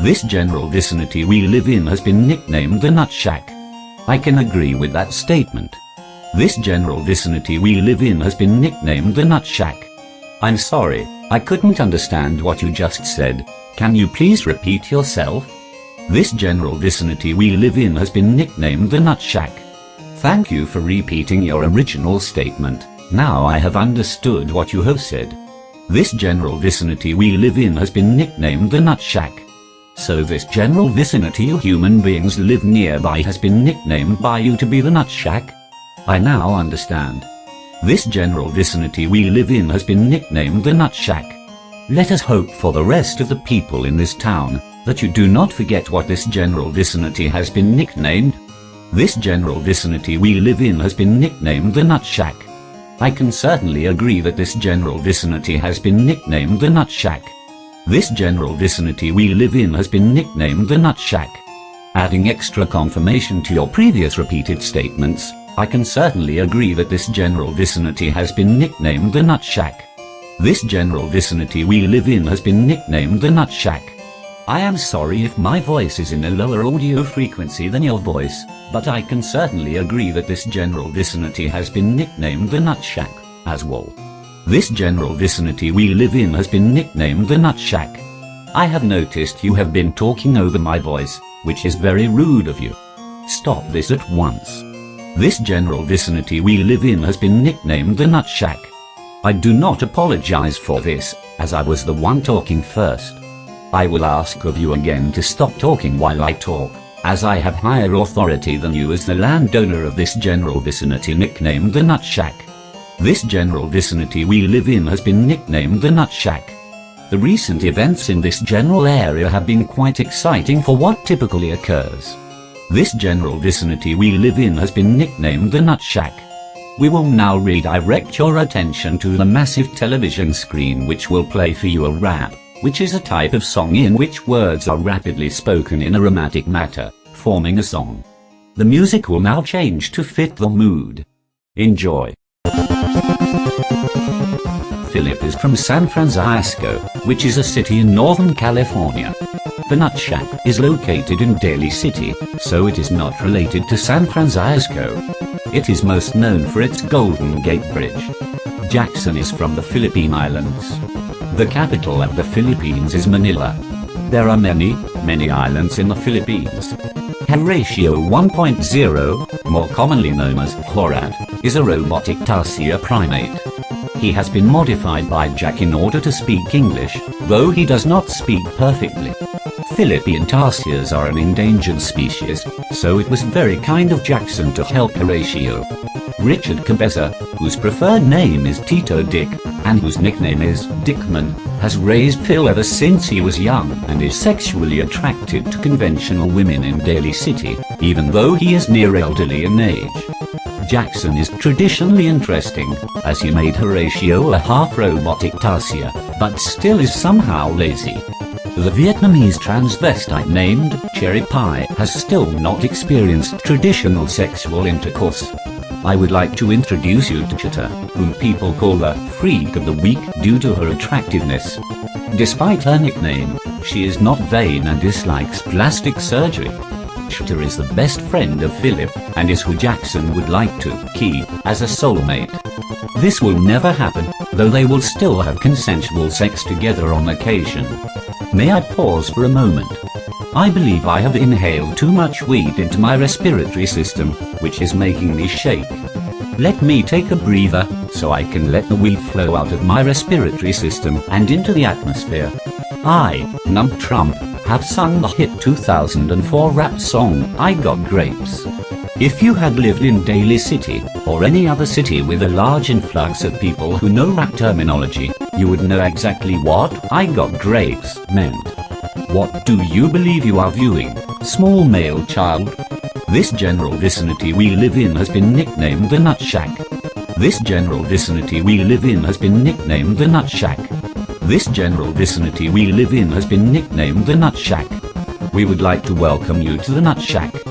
This general vicinity we live in has been nicknamed the Nutshack. I can agree with that statement. This general vicinity we live in has been nicknamed the Nutshack. I'm sorry, I couldn't understand what you just said. Can you please repeat yourself? This general vicinity we live in has been nicknamed the Nutshack. Thank you for repeating your original statement. Now I have understood what you have said. This general vicinity we live in has been nicknamed the Nutshack. So this general vicinity you human beings live nearby has been nicknamed by you to be the Nutshack? I now understand. This general vicinity we live in has been nicknamed the Nutshack. Let us hope for the rest of the people in this town that you do not forget what this general vicinity has been nicknamed. This general vicinity we live in has been nicknamed the Nutshack. I can certainly agree that this general vicinity has been nicknamed the Nutshack. This general vicinity we live in has been nicknamed the Nutshack. Adding extra confirmation to your previous repeated statements, I can certainly agree that this general vicinity has been nicknamed the Nutshack. This general vicinity we live in has been nicknamed the Nutshack. I am sorry if my voice is in a lower audio frequency than your voice, but I can certainly agree that this general vicinity has been nicknamed the Nutshack, as well. This general vicinity we live in has been nicknamed the Nutshack. I have noticed you have been talking over my voice, which is very rude of you. Stop this at once. This general vicinity we live in has been nicknamed the Nutshack. I do not apologize for this, as I was the one talking first. I will ask of you again to stop talking while I talk, as I have higher authority than you as the landowner of this general vicinity nicknamed the Nutshack. This general vicinity we live in has been nicknamed the Nutshack. The recent events in this general area have been quite exciting for what typically occurs. This general vicinity we live in has been nicknamed the Nutshack. We will now redirect your attention to the massive television screen, which will play for you a rap, which is a type of song in which words are rapidly spoken in a romantic manner, forming a song. The music will now change to fit the mood. Enjoy. Philip is from San Francisco, which is a city in Northern California. The Nutshack is located in Daly City, so it is not related to San Francisco. It is most known for its Golden Gate Bridge. Jackson is from the Philippine Islands. The capital of the Philippines is Manila. There are many islands in the Philippines. Horatio 1.0, more commonly known as Horat, is a robotic tarsier primate. He has been modified by Jack in order to speak English, though he does not speak perfectly. Philippine tarsiers are an endangered species, so it was very kind of Jackson to help Horatio. Richard Cabeza, whose preferred name is Tito Dick, and whose nickname is Dickman, has raised Phil ever since he was young and is sexually attracted to conventional women in Daly City, even though he is near elderly in age. Jackson is traditionally interesting, as he made Horatio a half-robotic tarsier, but still is somehow lazy. The Vietnamese transvestite named Cherry Pie has still not experienced traditional sexual intercourse. I would like to introduce you to Chita, whom people call the Freak of the Week due to her attractiveness. Despite her nickname, she is not vain and dislikes plastic surgery. Chita is the best friend of Philip, and is who Jackson would like to keep as a soulmate. This will never happen, though they will still have consensual sex together on occasion. May I pause for a moment? I believe I have inhaled too much weed into my respiratory system, which is making me shake. Let me take a breather, so I can let the weed flow out of my respiratory system and into the atmosphere. I, Nump Trump, have sung the hit 2004 rap song, I Got Grapes. If you had lived in Daly City, or any other city with a large influx of people who know rap terminology, you would know exactly what I Got Grapes meant. What do you believe you are viewing, small male child? This general vicinity we live in has been nicknamed the Nutshack. This general vicinity we live in has been nicknamed the Nutshack. This general vicinity we live in has been nicknamed the Nutshack. We would like to welcome you to the Nutshack.